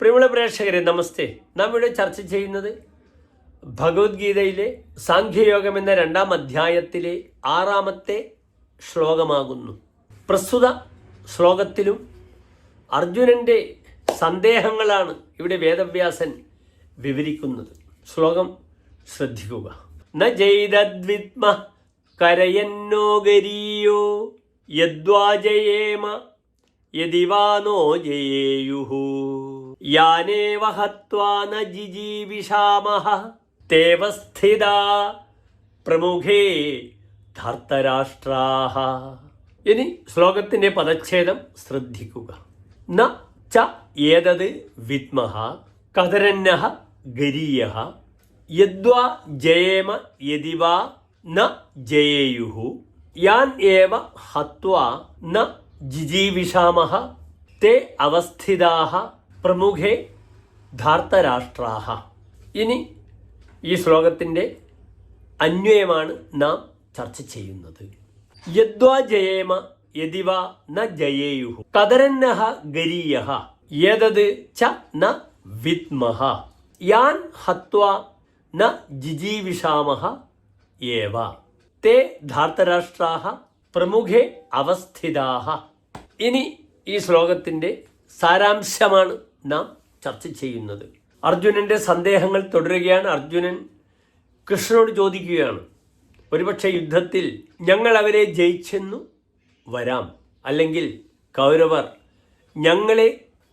പ്രിയമുള്ള പ്രേക്ഷകരെ നമസ്തേ. നാം ഇവിടെ ചർച്ച ചെയ്യുന്നത് ഭഗവത്ഗീതയിലെ സാഖ്യയോഗം എന്ന 2-ാം അധ്യായത്തിലെ 6-ാമത്തെ ശ്ലോകമാകുന്നു. പ്രസ്തുത ശ്ലോകത്തിലും അർജുനൻ്റെ സന്ദേഹങ്ങളാണ് ഇവിടെ വേദവ്യാസൻ വിവരിക്കുന്നത്. ശ്ലോകം ശ്രദ്ധിക്കുക. ന ജൈതദ്വിത്മ കരയന്നോ ഗരീയോ യദ്വാ ജയേമ യദിവാനോ ജയേയുഹു യാനേവ ഹത്വാ ന ജിജീവിഷാമഹ തേവ സ്ഥിതാ പ്രമുഖേ ധർത്തരാഷ്ട്രാഹ. ഇനി ശ്ലോകത്തിൻ്റെ പദച്ഛേദം ശ്രദ്ധിക്കുക. ന ച ഏതത് വിദ്മഹ കതരന്നഃ ഗരീയഃ യദ്വാ ജയേമ യദിവാ ന ജയേയുഹു യാൻ ഏവ ഹത്വാ ന ജിജീവിഷാമഹ തേ അവസ്ഥിതാഹ പ്രമുഖേ ധാർത്തരാഷ്ട്രാഹ. ഇനി ഈ ശ്ലോകത്തിൻ്റെ അന്വയമാണ് നാം ചർച്ച ചെയ്യുന്നത്. യദ്വാ ജയേമ യദിവാ ന ജയേയുഹു കതരന്നഃ ഗരീയഃ ഏതത് ച ന വിദ്മഹ യാൻ ഹത്വാ ന ജിജീവിഷാമഹ ഏവ തേ ധാർത്തരാഷ്ട്രാഹ പ്രമുഖേ അവസ്ഥിതാഹ. ഇനി ഈ ശ്ലോകത്തിൻ്റെ സാരാംശമാണ് നാം ചർച്ച ചെയ്യുന്നത്. അർജുനൻ്റെ സന്ദേഹങ്ങൾ തുടരുകയാണ്. അർജുനൻ കൃഷ്ണനോട് ചോദിക്കുകയാണ്, ഒരുപക്ഷെ യുദ്ധത്തിൽ ഞങ്ങൾ അവരെ ജയിച്ചെന്നു വരാം, അല്ലെങ്കിൽ കൗരവർ ഞങ്ങളെ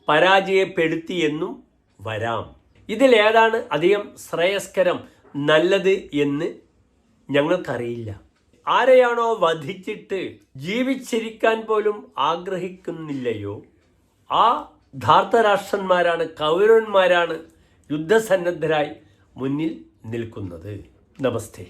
പരാജയപ്പെടുത്തിയെന്നും വരാം. ഇതിലേതാണ് അധികം ശ്രേയസ്കരം, നല്ലത് എന്ന് ഞങ്ങൾക്കറിയില്ല. ആരെയാണോ വധിച്ചിട്ട് ജീവിച്ചിരിക്കാൻ പോലും ആഗ്രഹിക്കുന്നില്ലയോ ആ ധാർത്തരാഷ്ട്രന്മാരാണ്, കൗരവന്മാരാണ് യുദ്ധസന്നദ്ധരായി മുന്നിൽ നിൽക്കുന്നത്. നമസ്തേ.